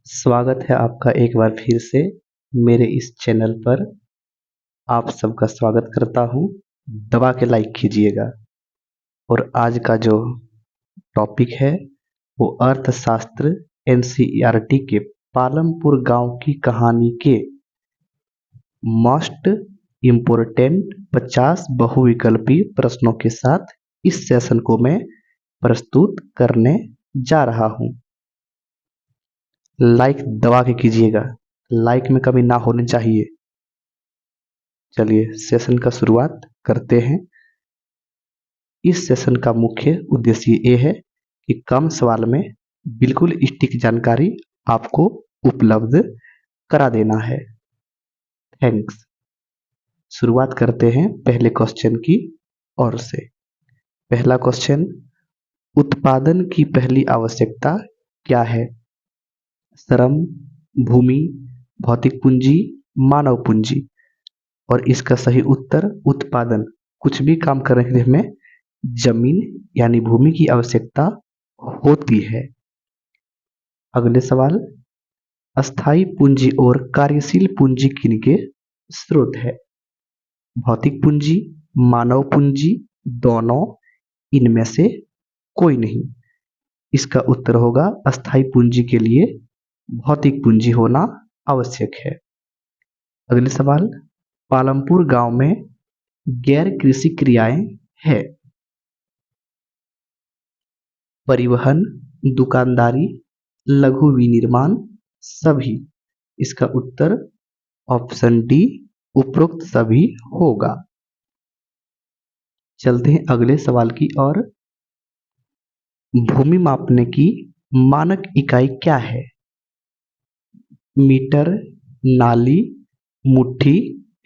स्वागत है आपका एक बार फिर से मेरे इस चैनल पर। आप सबका स्वागत करता हूँ। दबा के लाइक कीजिएगा। और आज का जो टॉपिक है वो अर्थशास्त्र एनसीईआरटी के पालमपुर गांव की कहानी के मोस्ट इम्पोर्टेंट 50 बहुविकल्पी प्रश्नों के साथ इस सेशन को मैं प्रस्तुत करने जा रहा हूँ। लाइक दबा के कीजिएगा, लाइक में कमी ना होनी चाहिए। चलिए सेशन का शुरुआत करते हैं। इस सेशन का मुख्य उद्देश्य ये है कि कम सवाल में बिल्कुल सटीक जानकारी आपको उपलब्ध करा देना है। थैंक्स। शुरुआत करते हैं पहले क्वेश्चन की ओर से। पहला क्वेश्चन, उत्पादन की पहली आवश्यकता क्या है? श्रम, भूमि, भौतिक पूंजी, मानव पूंजी। और इसका सही उत्तर उत्पादन। कुछ भी काम करने के लिए हमें जमीन यानी भूमि की आवश्यकता होती है। अगले सवाल, अस्थाई पूंजी और कार्यशील पूंजी किनके स्रोत है? भौतिक पूंजी, मानव पूंजी, दोनों, इनमें से कोई नहीं। इसका उत्तर होगा अस्थाई पूंजी के लिए भौतिक पूंजी होना आवश्यक है। अगले सवाल, पालमपुर गांव में गैर कृषि क्रियाएं है? परिवहन, दुकानदारी, लघु विनिर्माण, सभी। इसका उत्तर ऑप्शन डी उपरोक्त सभी होगा। चलते हैं अगले सवाल की ओर। भूमि मापने की मानक इकाई क्या है? मीटर, नाली, मुट्ठी,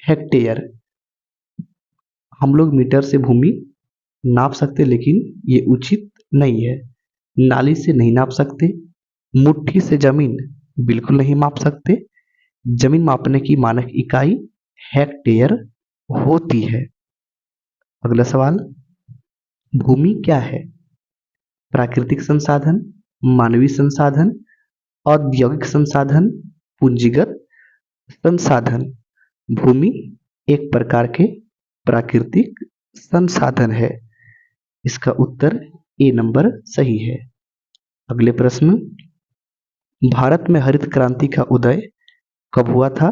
हेक्टेयर। हम लोग मीटर से भूमि नाप सकते लेकिन ये उचित नहीं है। नाली से नहीं नाप सकते, मुट्ठी से जमीन बिल्कुल नहीं माप सकते। जमीन मापने की मानक इकाई हेक्टेयर होती है। अगला सवाल, भूमि क्या है? प्राकृतिक संसाधन, मानवीय संसाधन, औद्योगिक संसाधन, पूंजीगत संसाधन। भूमि एक प्रकार के प्राकृतिक संसाधन है। इसका उत्तर ए नंबर सही है। अगले प्रश्न, भारत में हरित क्रांति का उदय कब हुआ था?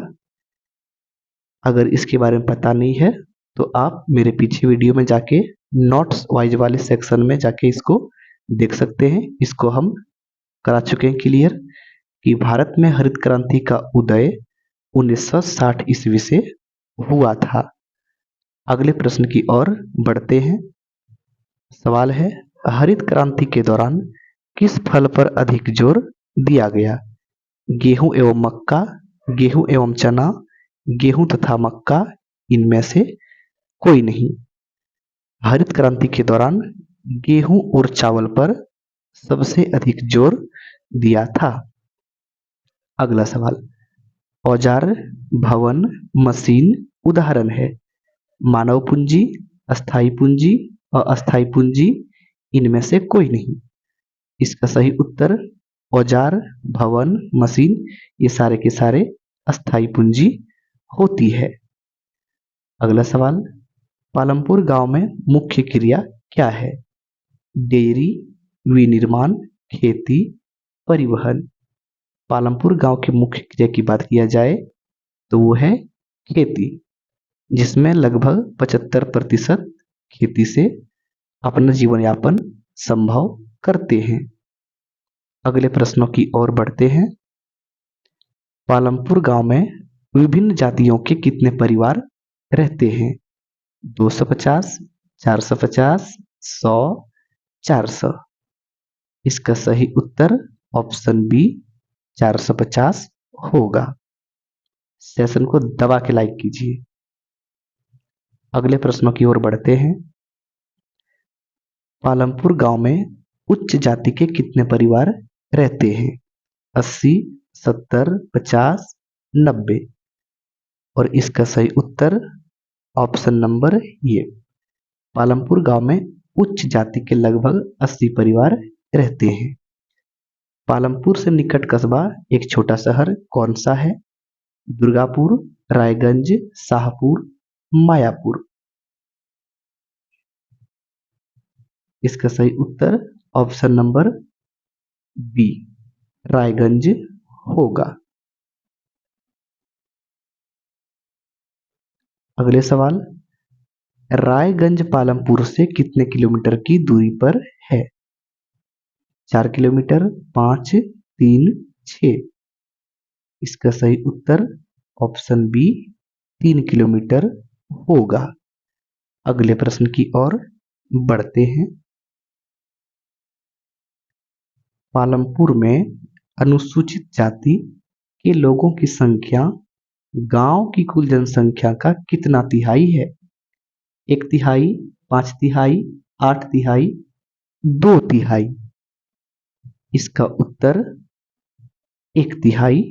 अगर इसके बारे में पता नहीं है तो आप मेरे पीछे वीडियो में जाके नोट्स वाइज वाले सेक्शन में जाके इसको देख सकते हैं। इसको हम करा चुके हैं क्लियर कि भारत में हरित क्रांति का उदय 1960 ईस्वी से हुआ था। अगले प्रश्न की ओर बढ़ते हैं। सवाल है, हरित क्रांति के दौरान किस फल पर अधिक जोर दिया गया? गेहूं एवं मक्का, गेहूं एवं चना, गेहूं तथा मक्का, इनमें से कोई नहीं। हरित क्रांति के दौरान गेहूं और चावल पर सबसे अधिक जोर दिया था। अगला सवाल, औजार, भवन, मशीन उदाहरण है? मानव पूंजी, अस्थाई पूंजी और अस्थाई पूंजी, इनमें से कोई नहीं। इसका सही उत्तर औजार, भवन, मशीन, ये सारे के सारे अस्थाई पूंजी होती है। अगला सवाल, पालमपुर गांव में मुख्य क्रिया क्या है? डेयरी, विनिर्माण, खेती, परिवहन। पालमपुर गांव के मुख्य क्रिया की बात किया जाए तो वो है खेती, जिसमें लगभग 75% खेती से अपना जीवन यापन संभव करते हैं। अगले प्रश्नों की ओर बढ़ते हैं। पालमपुर गांव में विभिन्न जातियों के कितने परिवार रहते हैं? 250, 450, 100, 400। इसका सही उत्तर ऑप्शन बी 450 होगा। सेशन को दबा के लाइक कीजिए। अगले प्रश्नों की ओर बढ़ते हैं। पालमपुर गांव में उच्च जाति के कितने परिवार रहते हैं? 80, 70, 50, 90। और इसका सही उत्तर ऑप्शन नंबर ये, पालमपुर गांव में उच्च जाति के लगभग 80 परिवार रहते हैं। पालमपुर से निकट कस्बा एक छोटा शहर कौन सा है? दुर्गापुर, रायगंज, शाहपुर, मायापुर। इसका सही उत्तर ऑप्शन नंबर बी, रायगंज होगा। अगले सवाल, रायगंज पालमपुर से कितने किलोमीटर की दूरी पर है? 4 किलोमीटर, 5, 3, 6। इसका सही उत्तर ऑप्शन बी, 3 किलोमीटर होगा। अगले प्रश्न की ओर बढ़ते हैं। पालमपुर में अनुसूचित जाति के लोगों की संख्या गांव की कुल जनसंख्या का कितना तिहाई है? 1 तिहाई, 5 तिहाई, 8 तिहाई, 2 तिहाई। इसका उत्तर 1 तिहाई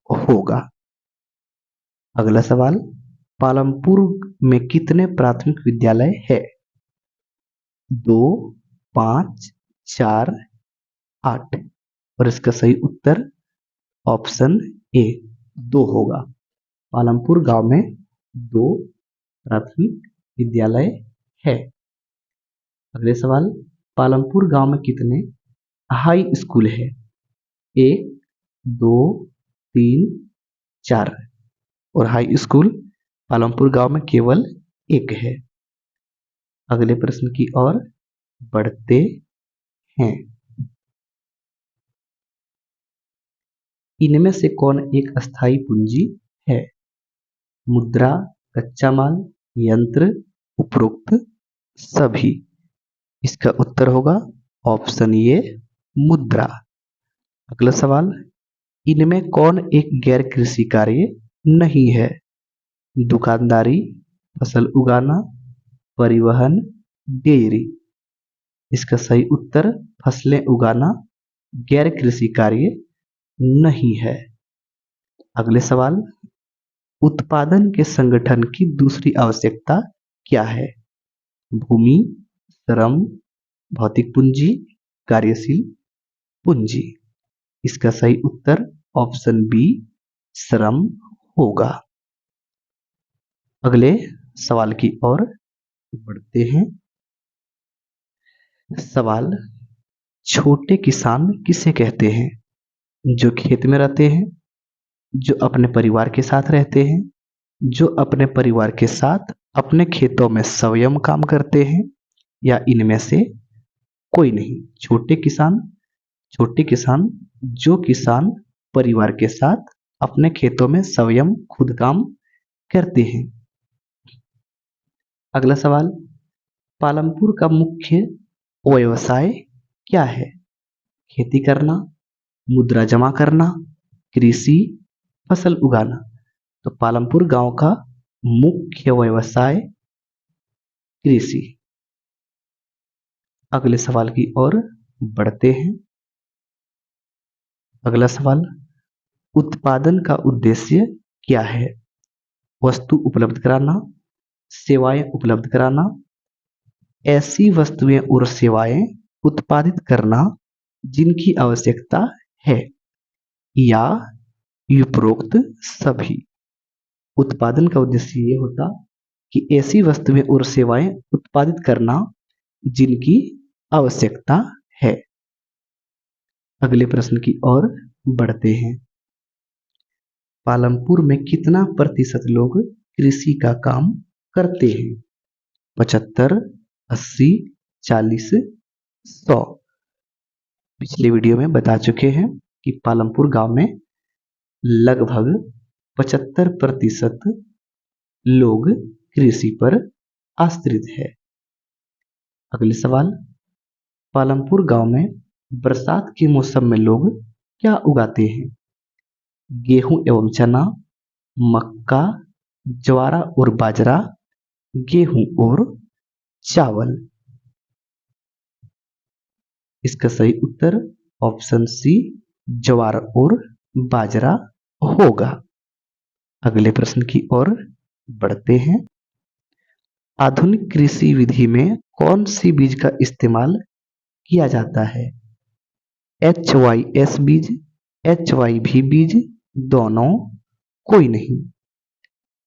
होगा। अगला सवाल, पालमपुर में कितने प्राथमिक विद्यालय है? 2, 5, 4, 8। और इसका सही उत्तर ऑप्शन ए, 2 होगा। पालमपुर गांव में 2 प्राथमिक विद्यालय है। अगले सवाल, पालमपुर गांव में कितने हाई स्कूल है? 1, 2, 3, 4। और हाई स्कूल पालमपुर गांव में केवल 1 है। अगले प्रश्न की ओर बढ़ते हैं। इनमें से कौन एक अस्थाई पूंजी है? मुद्रा, कच्चा माल, यंत्र, उपरोक्त सभी। इसका उत्तर होगा ऑप्शन ए, मुद्रा। अगला सवाल, इनमें कौन एक गैर कृषि कार्य नहीं है? दुकानदारी, फसल उगाना, परिवहन, डेयरी। इसका सही उत्तर फसलें उगाना गैर कृषि कार्य नहीं है। अगले सवाल, उत्पादन के संगठन की दूसरी आवश्यकता क्या है? भूमि, श्रम, भौतिक पूंजी, कार्यशील पूंजी। इसका सही उत्तर ऑप्शन बी, श्रम होगा। अगले सवाल की ओर बढ़ते हैं। सवाल, छोटे किसान किसे कहते हैं? जो खेत में रहते हैं, जो अपने परिवार के साथ रहते हैं, जो अपने परिवार के साथ अपने खेतों में स्वयं काम करते हैं, या इनमें से कोई नहीं। छोटे किसान जो किसान परिवार के साथ अपने खेतों में स्वयं खुद काम करते हैं। अगला सवाल, पालमपुर का मुख्य व्यवसाय क्या है? खेती करना, मुद्रा जमा करना, कृषि, फसल उगाना। तो पालमपुर गांव का मुख्य व्यवसाय कृषि। अगले सवाल की ओर बढ़ते हैं। अगला सवाल, उत्पादन का उद्देश्य क्या है? वस्तु उपलब्ध कराना, सेवाएं उपलब्ध कराना, ऐसी वस्तुएं और सेवाएं उत्पादित करना जिनकी आवश्यकता है, या उपरोक्त सभी। उत्पादन का उद्देश्य ये होता कि ऐसी वस्तुएं और सेवाएं उत्पादित करना जिनकी आवश्यकता है। अगले प्रश्न की ओर बढ़ते हैं। पालमपुर में कितना प्रतिशत लोग कृषि का काम करते हैं? 75, 80, 40, 100। पिछले वीडियो में बता चुके हैं कि पालमपुर गांव में लगभग 75% लोग कृषि पर आश्रित है। अगले सवाल, पालमपुर गांव में बरसात के मौसम में लोग क्या उगाते हैं? गेहूं एवं चना, मक्का, ज्वार और बाजरा, गेहूं और चावल। इसका सही उत्तर ऑप्शन सी, ज्वार और बाजरा होगा। अगले प्रश्न की ओर बढ़ते हैं। आधुनिक कृषि विधि में कौन सी बीज का इस्तेमाल किया जाता है? HYS बीज, HYV बीज, दोनों, कोई नहीं।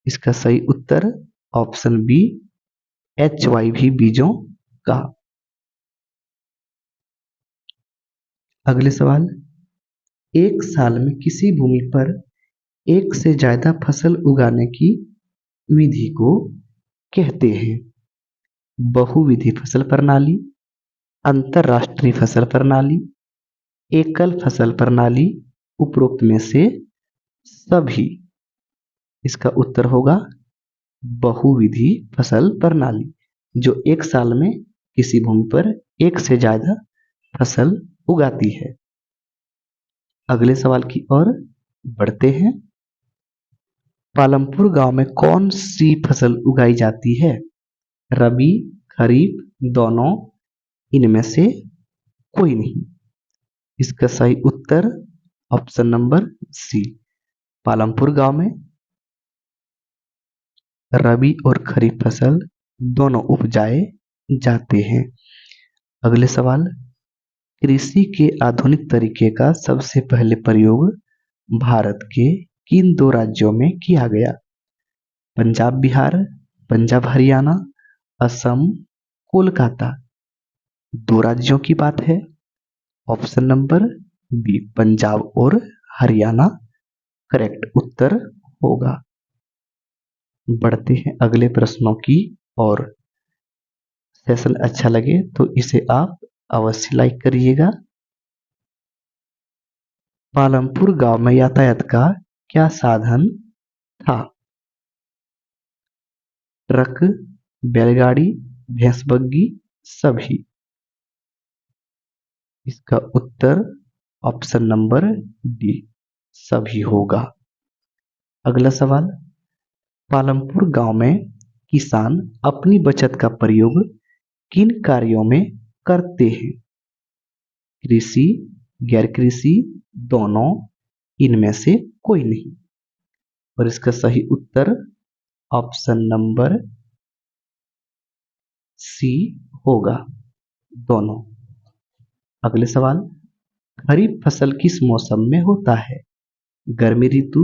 इसका सही उत्तर ऑप्शन बी, HYV बीजों का। अगले सवाल, एक साल में किसी भूमि पर एक से ज्यादा फसल उगाने की विधि को कहते हैं? बहुविधि फसल प्रणाली, अंतरराष्ट्रीय फसल प्रणाली, एकल फसल प्रणाली, उपरोक्त में से सभी। इसका उत्तर होगा बहुविधि फसल प्रणाली, जो एक साल में किसी भूमि पर एक से ज्यादा फसल उगाती है। अगले सवाल की ओर बढ़ते हैं। पालमपुर गांव में कौन सी फसल उगाई जाती है? रबी, खरीफ, दोनों, इनमें से कोई नहीं। इसका सही उत्तर ऑप्शन नंबर सी, पालमपुर गांव में रबी और खरीफ फसल दोनों उपजाए जाते हैं। अगले सवाल, कृषि के आधुनिक तरीके का सबसे पहले प्रयोग भारत के किन दो राज्यों में किया गया? पंजाब बिहार, पंजाब हरियाणा, असम, कोलकाता। दो राज्यों की बात है। ऑप्शन नंबर बी, पंजाब और हरियाणा करेक्ट उत्तर होगा। बढ़ते हैं अगले प्रश्नों की और। सेशन अच्छा लगे तो इसे आप अवश्य लाइक करिएगा। पालमपुर गांव में यातायात का क्या साधन था? ट्रक, बैलगाड़ी, भैंस बग्गी, सभी। इसका उत्तर ऑप्शन नंबर डी, सभी होगा। अगला सवाल, पालमपुर गांव में किसान अपनी बचत का प्रयोग किन कार्यों में करते हैं? कृषि, गैर कृषि, दोनों, इनमें से कोई नहीं। और इसका सही उत्तर ऑप्शन नंबर सी होगा, दोनों। अगले सवाल, खरीफ फसल किस मौसम में होता है? गर्मी ऋतु,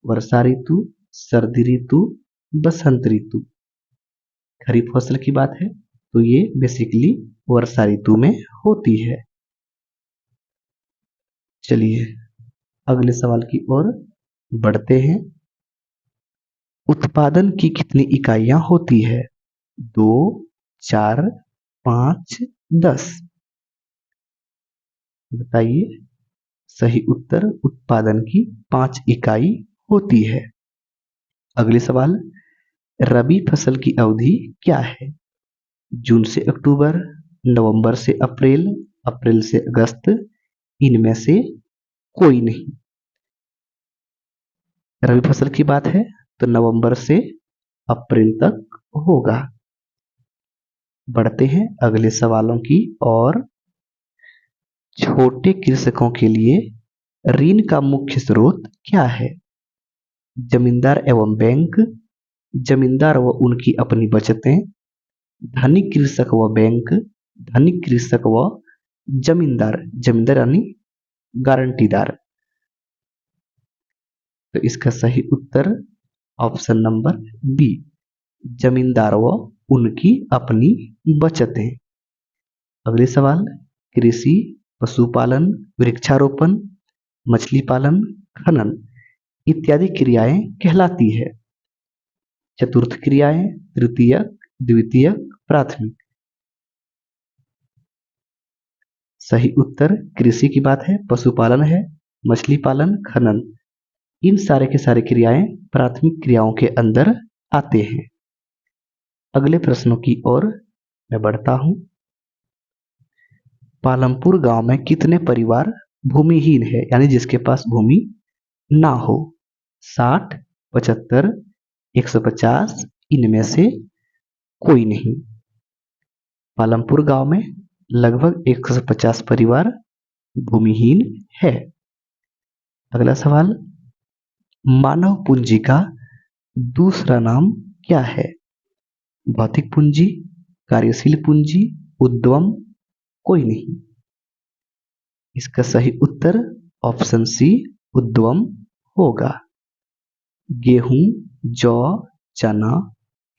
वर्षा ऋतु, सर्दी ऋतु, बसंत ऋतु। खरीफ फसल की बात है तो ये बेसिकली वर्षा ऋतु में होती है। चलिए अगले सवाल की ओर बढ़ते हैं। उत्पादन की कितनी इकाइयां होती है? 2, 4, 5, 10। बताइए। सही उत्तर उत्पादन की 5 इकाई होती है। अगले सवाल, रबी फसल की अवधि क्या है? जून से अक्टूबर, नवंबर से अप्रैल, अप्रैल से अगस्त, इनमें से कोई नहीं। रबी फसल की बात है तो नवंबर से अप्रैल तक होगा। बढ़ते हैं अगले सवालों की और। छोटे कृषकों के लिए ऋण का मुख्य स्रोत क्या है? जमींदार एवं बैंक, जमींदार व उनकी अपनी बचतें, धनिक कृषक व बैंक, धनिक कृषक व जमींदार, जमींदार यानी गारंटीदार। तो इसका सही उत्तर ऑप्शन नंबर बी, जमींदार व उनकी अपनी बचतें। अगले सवाल, कृषि, पशुपालन, वृक्षारोपण, मछली पालन, खनन इत्यादि क्रियाएं कहलाती है? चतुर्थ क्रियाएं, तृतीयक, द्वितीयक, प्राथमिक। सही उत्तर कृषि की बात है, पशुपालन है, मछली पालन, खनन, इन सारे के सारे क्रियाएं प्राथमिक क्रियाओं के अंदर आते हैं। अगले प्रश्नों की ओर मैं बढ़ता हूं। पालमपुर गांव में कितने परिवार भूमिहीन है, यानी जिसके पास भूमि ना हो? 60, 75, 150, इनमें से कोई नहीं। पालमपुर गांव में लगभग 150 परिवार भूमिहीन है। अगला सवाल, मानव पूंजी का दूसरा नाम क्या है? भौतिक पूंजी, कार्यशील पूंजी, उद्यम, कोई नहीं। इसका सही उत्तर ऑप्शन सी उद्गम होगा। गेहूं, जौ, चना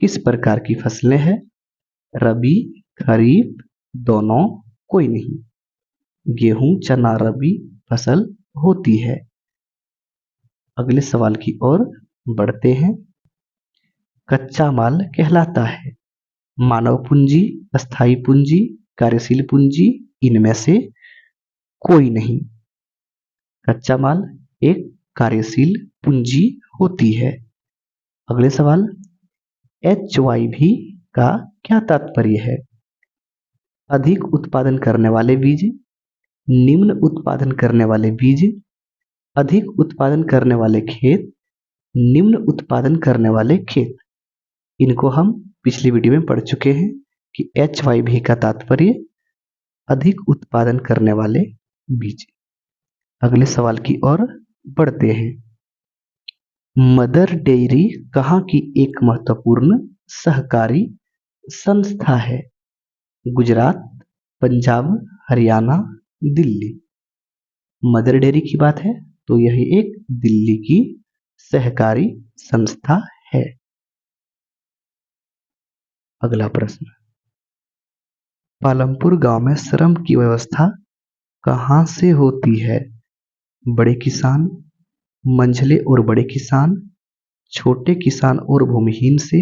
किस प्रकार की फसलें हैं? रबी, खरीफ, दोनों, कोई नहीं। गेहूं, चना रबी फसल होती है। अगले सवाल की ओर बढ़ते हैं। कच्चा माल कहलाता है मानव पूंजी, अस्थाई पूंजी, कार्यशील पूंजी, इनमें से कोई नहीं। कच्चा माल एक कार्यशील पूंजी होती है। अगले सवाल, HYV का क्या तात्पर्य है? अधिक उत्पादन करने वाले बीज, निम्न उत्पादन करने वाले बीज, अधिक उत्पादन करने वाले खेत, निम्न उत्पादन करने वाले खेत। इनको हम पिछली वीडियो में पढ़ चुके हैं कि HYV का तात्पर्य अधिक उत्पादन करने वाले बीज। अगले सवाल की ओर बढ़ते हैं। मदर डेयरी कहाँ की एक महत्वपूर्ण सहकारी संस्था है? गुजरात, पंजाब, हरियाणा, दिल्ली। मदर डेयरी की बात है तो यह एक दिल्ली की सहकारी संस्था है। अगला प्रश्न, पालमपुर गांव में श्रम की व्यवस्था कहाँ से होती है? बड़े किसान, मंझले और बड़े किसान, छोटे किसान और भूमिहीन से,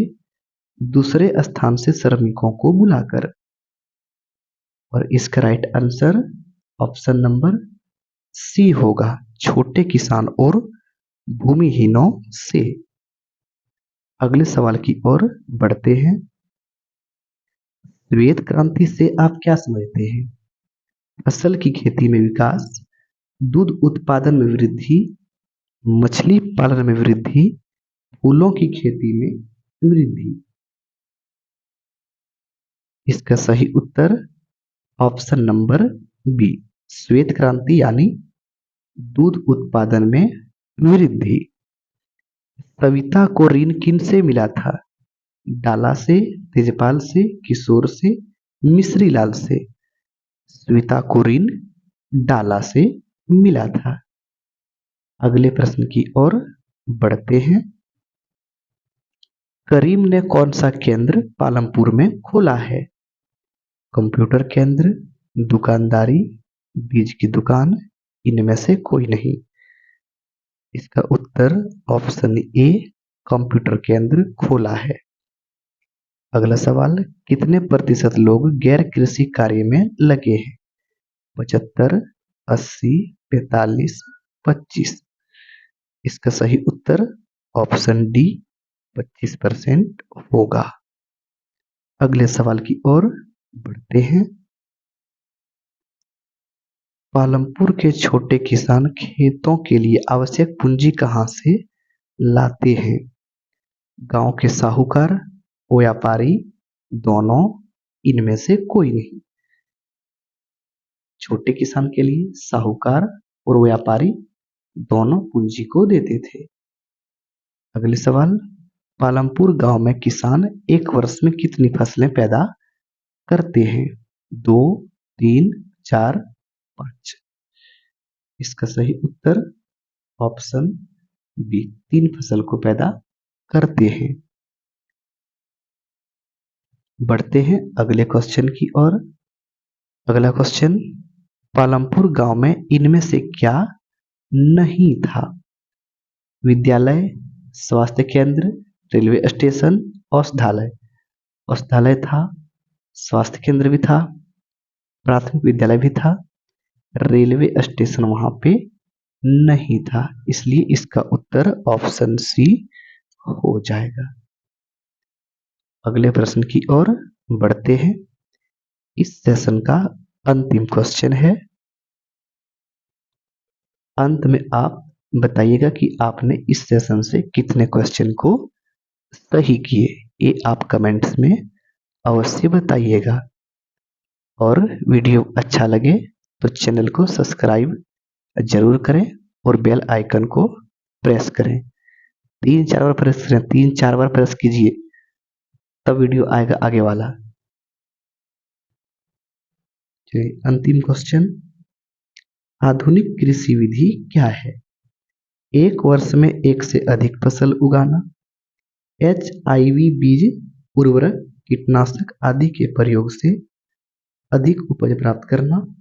दूसरे स्थान से श्रमिकों को बुलाकर। और इसका right answer option number C होगा, छोटे किसान और भूमिहीनों से। अगले सवाल की ओर बढ़ते हैं। श्वेत क्रांति से आप क्या समझते हैं? फसल की खेती में विकास, दूध उत्पादन में वृद्धि, मछली पालन में वृद्धि, फूलों की खेती में वृद्धि। इसका सही उत्तर ऑप्शन नंबर बी, श्वेत क्रांति यानी दूध उत्पादन में वृद्धि। सविता को ऋण किन से मिला था? डाला से, तेजपाल से, किशोर से, मिश्री लाल से। सविता को ऋण डाला से मिला था। अगले प्रश्न की ओर बढ़ते हैं। करीम ने कौन सा केंद्र पालमपुर में खोला है? कंप्यूटर केंद्र, दुकानदारी, बीज की दुकान, इनमें से कोई नहीं। इसका उत्तर ऑप्शन ए, कंप्यूटर केंद्र खोला है। अगला सवाल, कितने प्रतिशत लोग गैर कृषि कार्य में लगे हैं? 75, 80, 45, 25। इसका सही उत्तर ऑप्शन डी 25% होगा। अगले सवाल की ओर बढ़ते हैं। पालमपुर के छोटे किसान खेतों के लिए आवश्यक पूंजी कहां से लाते हैं? गांव के साहूकार, व्यापारी, दोनों, इनमें से कोई नहीं। छोटे किसान के लिए साहूकार और व्यापारी दोनों पूंजी को देते थे। अगले सवाल, पालमपुर गांव में किसान एक वर्ष में कितनी फसलें पैदा करते हैं? 2, 3, 4, 5। इसका सही उत्तर ऑप्शन बी, 3 फसल को पैदा करते हैं। बढ़ते हैं अगले क्वेश्चन की ओर। अगला क्वेश्चन, पालमपुर गांव में इनमें से क्या नहीं था? विद्यालय, स्वास्थ्य केंद्र, रेलवे स्टेशन, औषधालय। औषधालय था, स्वास्थ्य केंद्र भी था, प्राथमिक विद्यालय भी था, रेलवे स्टेशन वहां पे नहीं था, इसलिए इसका उत्तर ऑप्शन सी हो जाएगा। अगले प्रश्न की ओर बढ़ते हैं। इस सेशन का अंतिम क्वेश्चन है। अंत में आप बताइएगा कि आपने इस सेशन से कितने क्वेश्चन को सही किए, ये आप कमेंट्स में अवश्य बताइएगा। और वीडियो अच्छा लगे तो चैनल को सब्सक्राइब जरूर करें और बेल आइकन को प्रेस करें। 3-4 बार प्रेस करें, 3-4 बार प्रेस कीजिए, तब वीडियो आएगा आगे वाला। चलिए अंतिम क्वेश्चन, आधुनिक कृषि विधि क्या है? एक वर्ष में एक से अधिक फसल उगाना, एचआईवी बीज, उर्वरक, कीटनाशक आदि के प्रयोग से अधिक उपज प्राप्त करना,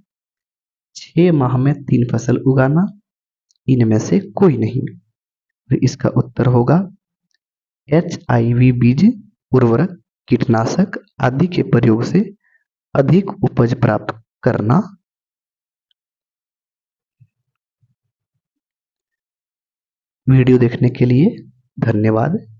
6 माह में 3 फसल उगाना, इनमें से कोई नहीं। तो इसका उत्तर होगा एचआईवी बीज, उर्वरक, कीटनाशक आदि के प्रयोग से अधिक उपज प्राप्त करना। वीडियो देखने के लिए धन्यवाद।